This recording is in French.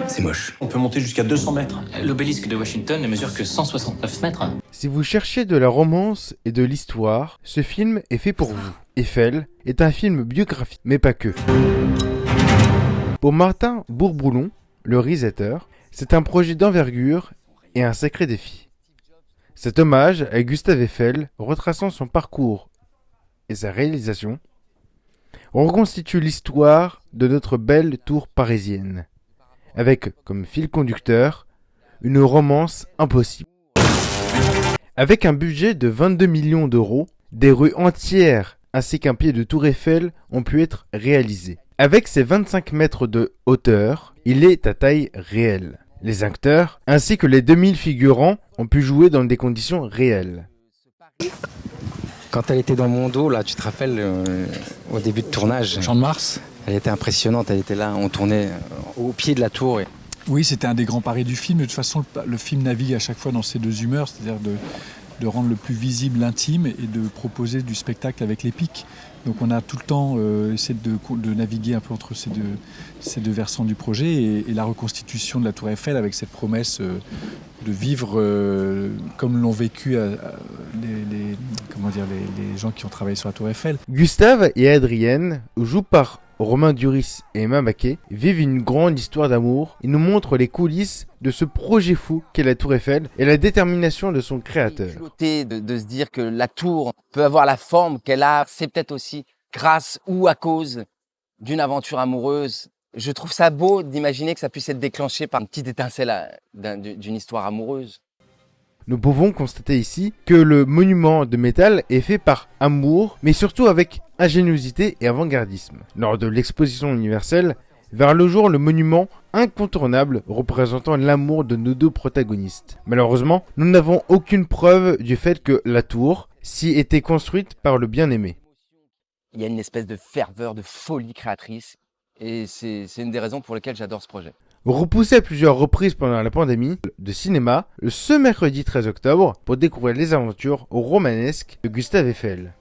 C'est moche. On peut monter jusqu'à 200 mètres. L'obélisque de Washington ne mesure que 169 mètres. Si vous cherchez de la romance et de l'histoire, ce film est fait pour vous. Eiffel est un film biographique, mais pas que. Pour Martin Bourboulon, le réalisateur, c'est un projet d'envergure et un sacré défi. Cet hommage à Gustave Eiffel, retraçant son parcours et sa réalisation, reconstitue l'histoire de notre belle tour parisienne, avec comme fil conducteur une romance impossible. Avec un budget de 22 millions d'euros, des rues entières ainsi qu'un pied de tour Eiffel ont pu être réalisés. Avec ses 25 mètres de hauteur, il est à taille réelle. Les acteurs ainsi que les 2000 figurants ont pu jouer dans des conditions réelles. Quand elle était dans mon dos, là, tu te rappelles, au début de tournage, Champ de Mars. elle était impressionnante, elle était là, on tournait au pied de la tour. Oui, c'était un des grands paris du film. De toute façon, le film navigue à chaque fois dans ces deux humeurs, c'est-à-dire de rendre le plus visible l'intime et de proposer du spectacle avec l'épique. Donc on a tout le temps essayé de naviguer un peu entre ces deux versants du projet et la reconstitution de la Tour Eiffel avec cette promesse de vivre comme l'ont vécu les gens qui ont travaillé sur la Tour Eiffel. Gustave et Adrienne, joués par Romain Duris et Emma Mackey, vivent une grande histoire d'amour. Ils nous montrent les coulisses de ce projet fou qu'est la Tour Eiffel et la détermination de son créateur. De se dire que la tour peut avoir la forme qu'elle a, c'est peut-être aussi grâce ou à cause d'une aventure amoureuse. Je trouve ça beau d'imaginer que ça puisse être déclenché par une petite étincelle d'une histoire amoureuse. Nous pouvons constater ici que le monument de métal est fait par amour, mais surtout avec ingéniosité et avant-gardisme. Lors de l'exposition universelle, vers le jour le monument incontournable représentant l'amour de nos deux protagonistes. Malheureusement, nous n'avons aucune preuve du fait que la tour s'y était construite par le bien-aimé. Il y a une espèce de ferveur, de folie créatrice, et c'est une des raisons pour lesquelles j'adore ce projet. Repoussé à plusieurs reprises pendant la pandémie, de cinéma, ce mercredi 13 octobre, pour découvrir les aventures romanesques de Gustave Eiffel.